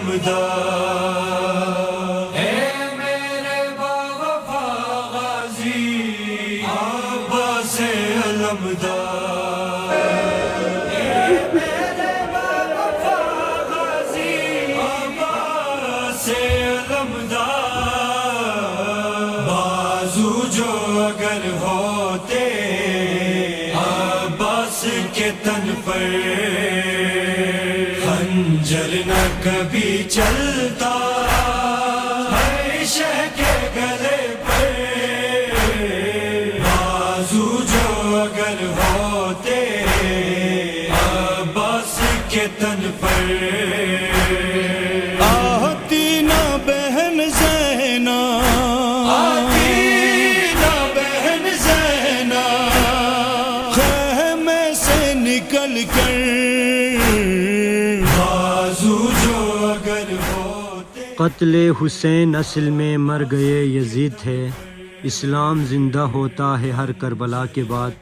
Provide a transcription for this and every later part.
अलमदार, ए मेरे बावफा गाजी अब्बास अलमदार, ए मेरे बावफा गाजी अब्बास अलमदार। बाजू जो अगर होते अब्बास के तन पर, खंजर न कभी चलता शह के गले पर। बाजू जो अगर होते अब्बास के तन पर, आती ना बहन ज़ैना, आती ना बहन ज़ैना, ख़ैमे से निकल कर। बाजू जो अगर होते। क़त्ल हुसैन असल में मर गए यजीद थे, इस्लाम ज़िंदा होता है हर करबला के बाद।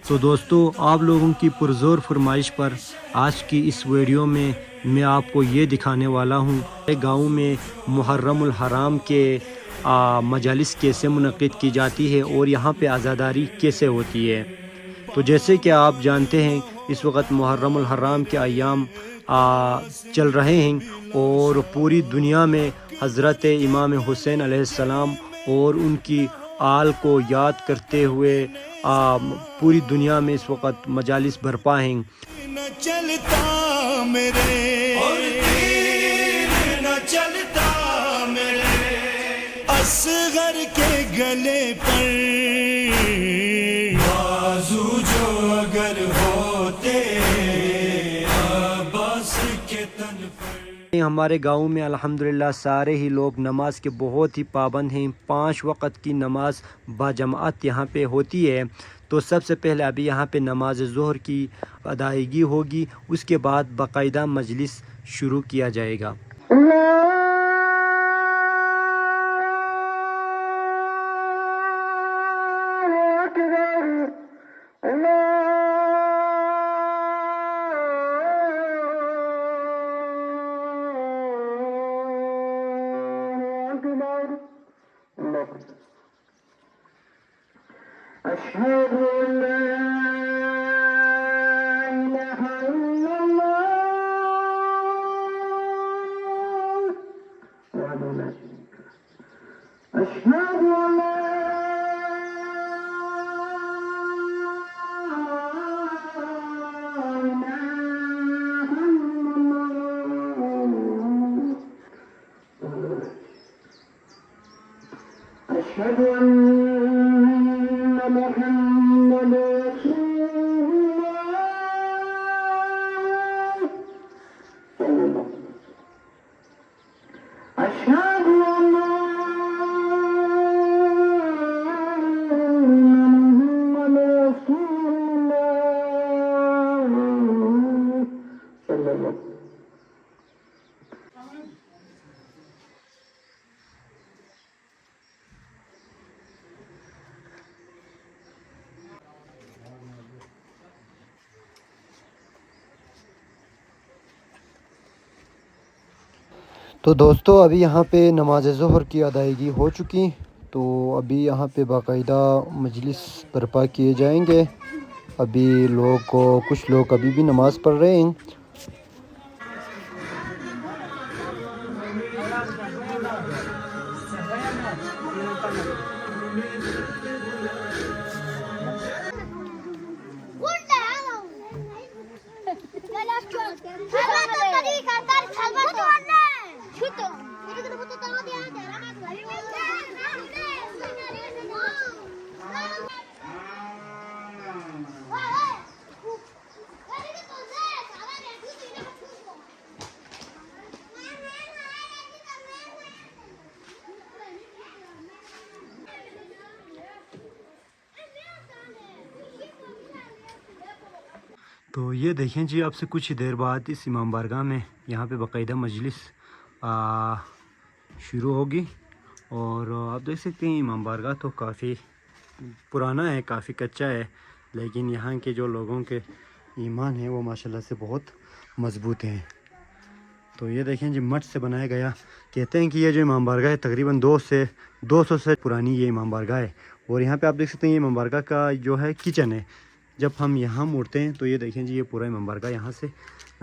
तो दोस्तों, आप लोगों की पुरज़ोर फरमाइश पर आज की इस वीडियो में मैं आपको ये दिखाने वाला हूँ गाँव में मुहर्रमुल हराम के मजालिस कैसे मुनक़िद की जाती है और यहाँ पे आज़ादारी कैसे होती है। तो जैसे कि आप जानते हैं इस वक्त मुहर्रमुल हराम के अय्याम चल रहे हैं और पूरी दुनिया में हज़रत इमाम हुसैन अलैहिस्सलाम और उनकी आल को याद करते हुए पूरी दुनिया में इस वक्त मजालिस बरपा हैं। न चलता मेरे और तीर न चलता मेरे असगर के गले पर। बाजू जो अगर होते अब्बास के तन पर। हमारे गांव में अल्हम्दुलिल्लाह सारे ही लोग नमाज के बहुत ही पाबंद हैं। 5 वक्त की नमाज बाजमात यहाँ पे होती है। तो सबसे पहले अभी यहाँ पे नमाज ज़ोहर की अदायगी होगी, उसके बाद बाकायदा मजलिस शुरू किया जाएगा। أشهد أن لا إله إلا الله وحده لا شريك له أشهد أن لا إله إلا الله أشهد أن محمد رسول الله صلى الله عليه وسلم أشهد أن محمد رسول الله صلى الله عليه وسلم तो दोस्तों, अभी यहाँ पे नमाज ज़ोहर की अदायगी हो चुकी, तो अभी यहाँ पे बाकायदा मजलिस बर्पा किए जाएंगे। अभी कुछ लोग अभी भी नमाज़ पढ़ रहे हैं। तो ये देखें जी, अब से कुछ ही देर बाद इस इमाम बारगाह में यहाँ पे बाकायदा मजलिस शुरू होगी। और आप देख सकते हैं इमाम बारगाह तो काफ़ी पुराना है, काफ़ी कच्चा है, लेकिन यहाँ के जो लोगों के ईमान है वो माशाल्लाह से बहुत मज़बूत हैं। तो ये देखें जी मठ से बनाया गया, कहते हैं कि ये जो इमाम बारगाह है तकरीबन 200 से पुरानी ये इमाम बारगाह है। और यहाँ पे आप देख सकते हैं ये इमाम बारगाह का जो है किचन है। जब हम यहाँ मुड़ते हैं तो ये देखें जी ये पूरा इमाम बारगाह यहाँ से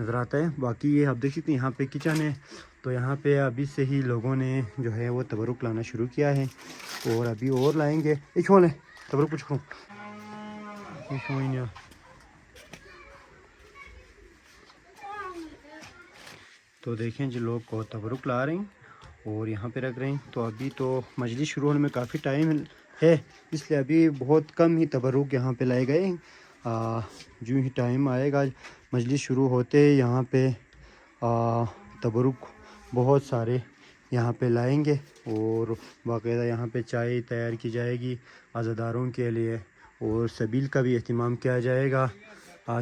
नज़र आता है। बाकी ये आप देख सकते हैं यहाँ पे किचन है। तो यहाँ पे अभी से ही लोगों ने जो है वो तबरुक लाना शुरू किया है और अभी और लाएंगे। एक छोले तबरुक कुछ करूँ तो देखें जी लोग को तबरुक ला रहे हैं और यहाँ पे रख रहे हैं। तो अभी तो मजलिस शुरू होने में काफ़ी टाइम है, इसलिए अभी बहुत कम ही तबरुक यहाँ पे लाए गए। जो ही टाइम आएगा मजलिस शुरू होते यहाँ पे तबरुक बहुत सारे यहाँ पे लाएंगे और बाकायदा यहाँ पे चाय तैयार की जाएगी अज़ादारों के लिए और सबील का भी एहतमाम किया जाएगा।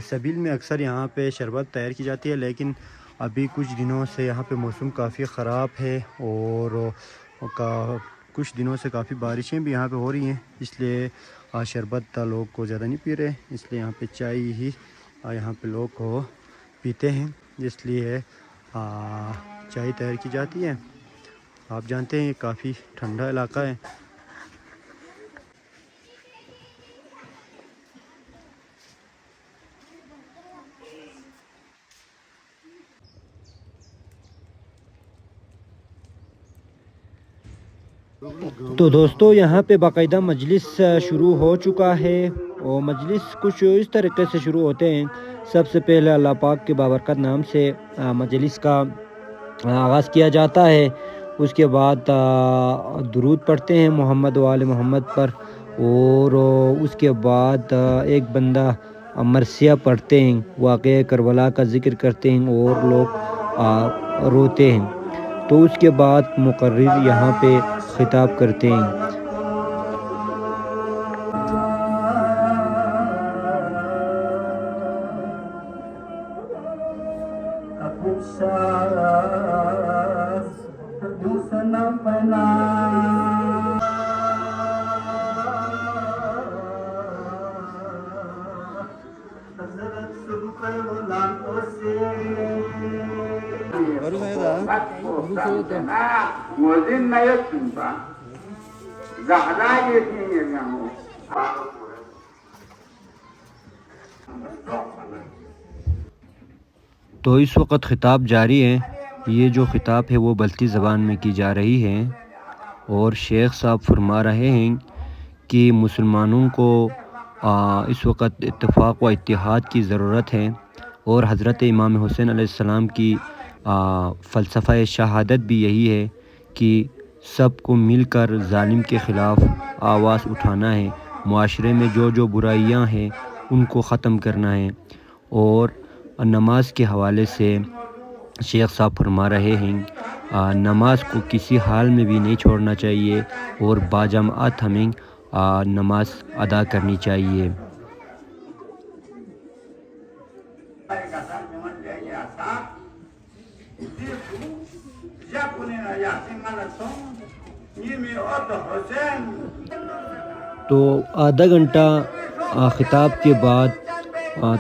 सबील में अक्सर यहाँ पे शरबत तैयार की जाती है, लेकिन अभी कुछ दिनों से यहाँ पे मौसम काफ़ी ख़राब है और कुछ दिनों से काफ़ी बारिशें भी यहाँ पे हो रही हैं, इसलिए शरबत लोग को ज़्यादा नहीं पी रहे, इसलिए यहाँ पे चाय ही यहाँ पे लोग को पीते हैं, इसलिए चाय तैयार की जाती है। आप जानते हैं काफ़ी ठंडा इलाका है। तो दोस्तों यहाँ पे बाकायदा मजलिस शुरू हो चुका है और मजलिस कुछ इस तरीके से शुरू होते हैं। सबसे पहले अल्लाह पाक के बाबरकत नाम से मजलिस का आगाज़ किया जाता है। उसके बाद दुरूद पढ़ते हैं मोहम्मद वाले मोहम्मद पर और उसके बाद एक बंदा मरसिया पढ़ते हैं, वाक़या करबला का ज़िक्र करते हैं और लोग रोते हैं। तो उसके बाद मुकर्रिर यहाँ पे खिताब करते हैं। तो इस वक्त ख़िताब जारी है। ये जो ख़िताब है वो बल्ती ज़बान में की जा रही है और शेख साहब फरमा रहे हैं कि मुसलमानों को इस वक्त इत्तेफाक व इत्तिहाद की ज़रूरत है और हज़रत इमाम हुसैन अलैहिस्सलाम की फ़लसफ़ा शहादत भी यही है कि सबको मिलकर जालिम के ख़िलाफ़ आवाज़ उठाना है, मुआशरे में जो जो बुराइयां हैं उनको ख़त्म करना है। और नमाज के हवाले से शेख साहब फरमा रहे हैं नमाज को किसी हाल में भी नहीं छोड़ना चाहिए और बाजमात हमें नमाज अदा करनी चाहिए। तो आधा घंटा ख़िताब के बाद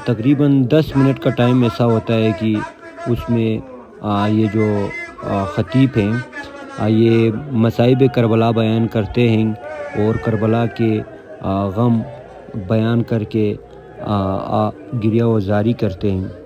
तकरीबन 10 मिनट का टाइम ऐसा होता है कि उसमें ये जो ख़तीब हैं ये मसाइब करबला बयान करते हैं और करबला के गम बयान करके गिरिया वज़ारी करते हैं।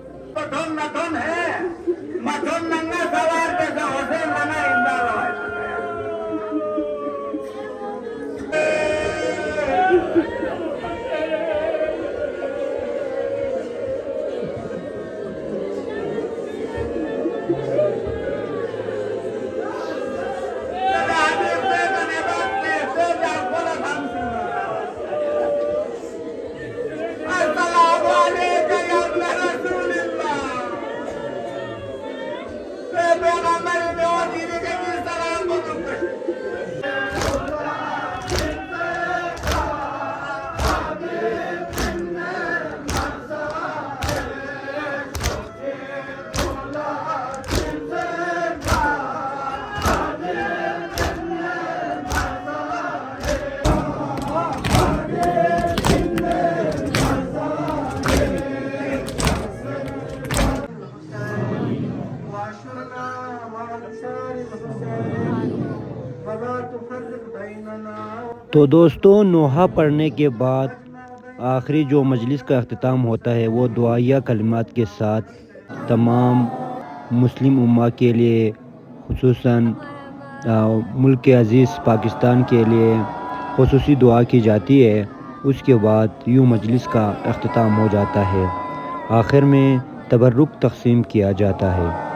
तो दोस्तों नोहा पढ़ने के बाद आखिरी जो मजलिस का अख्तिताम होता है वो दुआया कलिमात के साथ तमाम मुस्लिम उम्मा के लिए, खुसूसन मुल्क के अज़ीज़ पाकिस्तान के लिए खुसूसी दुआ की जाती है। उसके बाद यूँ मजलिस का अख्तिताम हो जाता है। आखिर में तबर्रुक तक़सीम किया जाता है।